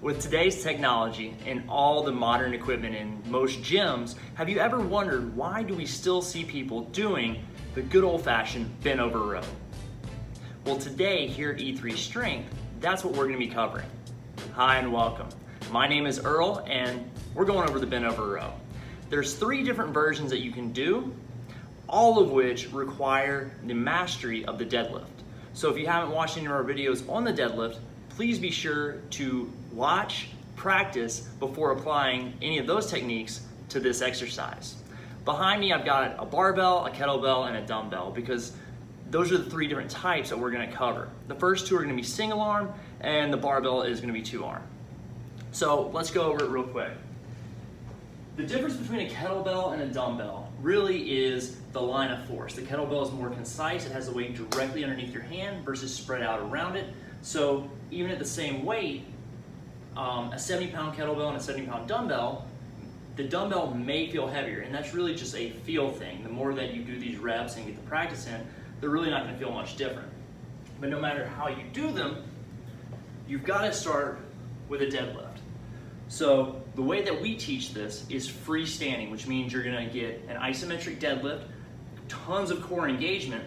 With today's technology and all the modern equipment in most gyms, have you ever wondered why do we still see people doing the good old-fashioned bent over row? Well, today here at E3 Strength, that's what we're going to be covering. Hi and welcome. My name is Earl and we're going over the bent over row. There's 3 different versions that you can do, all of which require the mastery of the deadlift. So if you haven't watched any of our videos on the deadlift, please be sure to watch, practice before applying any of those techniques to this exercise. Behind me, I've got a barbell, a kettlebell, and a dumbbell because those are the 3 different types that we're going to cover. The first 2 are going to be single arm, and the barbell is going to be 2 arm. So let's go over it real quick. The difference between a kettlebell and a dumbbell really is the line of force. The kettlebell is more concise. It has the weight directly underneath your hand versus spread out around it. So even at the same weight, a 70-pound kettlebell and a 70-pound dumbbell, the dumbbell may feel heavier, and that's really just a feel thing. The more that you do these reps and get the practice in, they're really not going to feel much different. But no matter how you do them, you've got to start with a deadlift. So the way that we teach this is freestanding, which means you're going to get an isometric deadlift, tons of core engagement,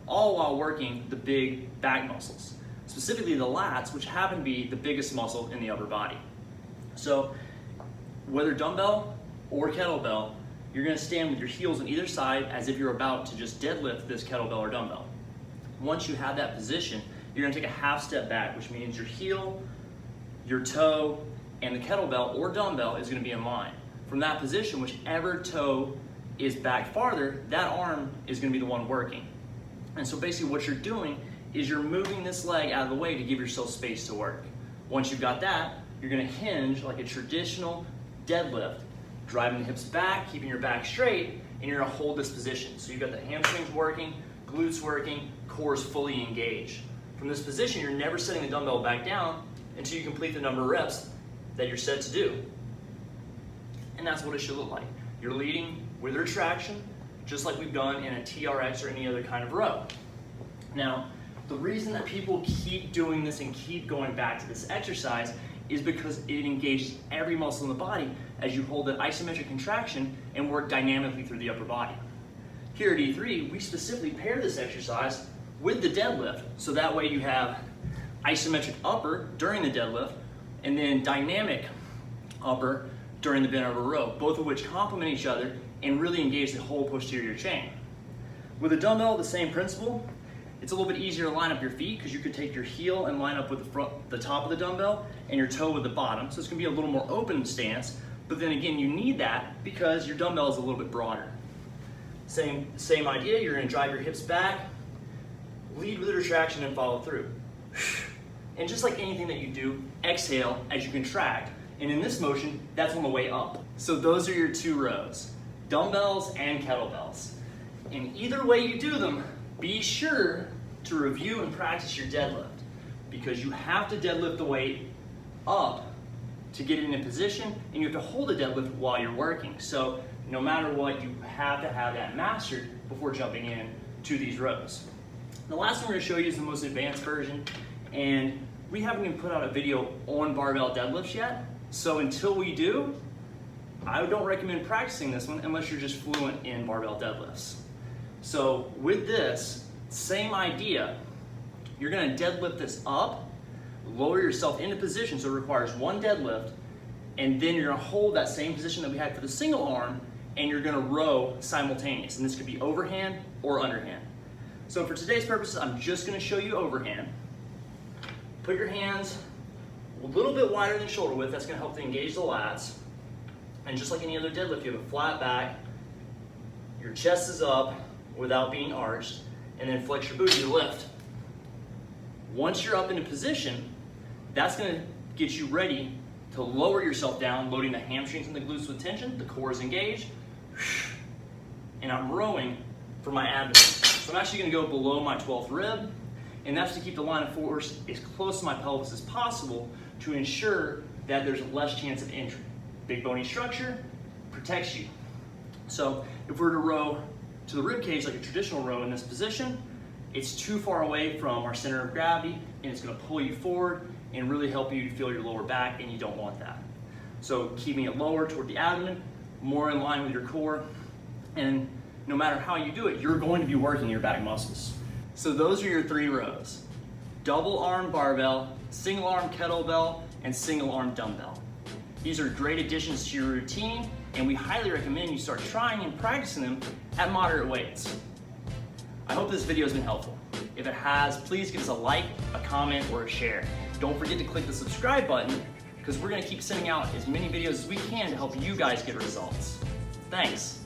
all while working the big back muscles, specifically the lats, which happen to be the biggest muscle in the upper body. So whether dumbbell or kettlebell, you're going to stand with your heels on either side as if you're about to just deadlift this kettlebell or dumbbell. Once you have that position, you're going to take a half step back, which means your heel, your toe, and the kettlebell or dumbbell is going to be in line. From that position, whichever toe is back farther, that arm is going to be the one working. And so basically what you're doing is you're moving this leg out of the way to give yourself space to work. Once you've got that, you're going to hinge like a traditional deadlift, driving the hips back, keeping your back straight, and you're going to hold this position. So you've got the hamstrings working, glutes working, core is fully engaged. From this position, you're never setting the dumbbell back down until you complete the number of reps that you're set to do. And that's what it should look like. You're leading with retraction, just like we've done in a TRX or any other kind of row. Now, the reason that people keep doing this and keep going back to this exercise is because it engages every muscle in the body as you hold that isometric contraction and work dynamically through the upper body. Here at E3, we specifically pair this exercise with the deadlift, so that way you have isometric upper during the deadlift and then dynamic upper during the bent over row, both of which complement each other and really engage the whole posterior chain. With a dumbbell, the same principle. It's a little bit easier to line up your feet because you could take your heel and line up with the top of the dumbbell and your toe with the bottom. So it's going to be a little more open stance, but then again, you need that because your dumbbell is a little bit broader. Same idea, you're going to drive your hips back, lead with a retraction and follow through. And just like anything that you do, exhale as you contract. And in this motion, that's on the way up. So those are your 2 rows, dumbbells and kettlebells. And either way you do them, be sure to review and practice your deadlift because you have to deadlift the weight up to get it in a position and you have to hold the deadlift while you're working. So no matter what, you have to have that mastered before jumping in to these rows. The last one we're going to show you is the most advanced version, and we haven't even put out a video on barbell deadlifts yet. So until we do, I don't recommend practicing this one unless you're just fluent in barbell deadlifts. So with this, same idea, you're going to deadlift this up, lower yourself into position, so it requires 1 deadlift, and then you're going to hold that same position that we had for the single arm, and you're going to row simultaneous, and this could be overhand or underhand. So for today's purposes, I'm just going to show you overhand. Put your hands a little bit wider than shoulder width, that's going to help to engage the lats, and just like any other deadlift, you have a flat back, your chest is up, without being arched, and then flex your booty to lift. Once you're up into position, that's going to get you ready to lower yourself down, loading the hamstrings and the glutes with tension, the core is engaged, and I'm rowing for my abdomen. So I'm actually going to go below my 12th rib, and that's to keep the line of force as close to my pelvis as possible to ensure that there's less chance of injury. Big bony structure protects you. So if we're to row to the rib cage like a traditional row in this position, it's too far away from our center of gravity and it's going to pull you forward and really help you feel your lower back, and you don't want that. So keeping it lower toward the abdomen, more in line with your core, and no matter how you do it, you're going to be working your back muscles. So those are your 3 rows. Double arm barbell, single arm kettlebell, and single arm dumbbell. These are great additions to your routine, and we highly recommend you start trying and practicing them at moderate weights. I hope this video has been helpful. If it has, please give us a like, a comment, or a share. Don't forget to click the subscribe button, because we're going to keep sending out as many videos as we can to help you guys get results. Thanks.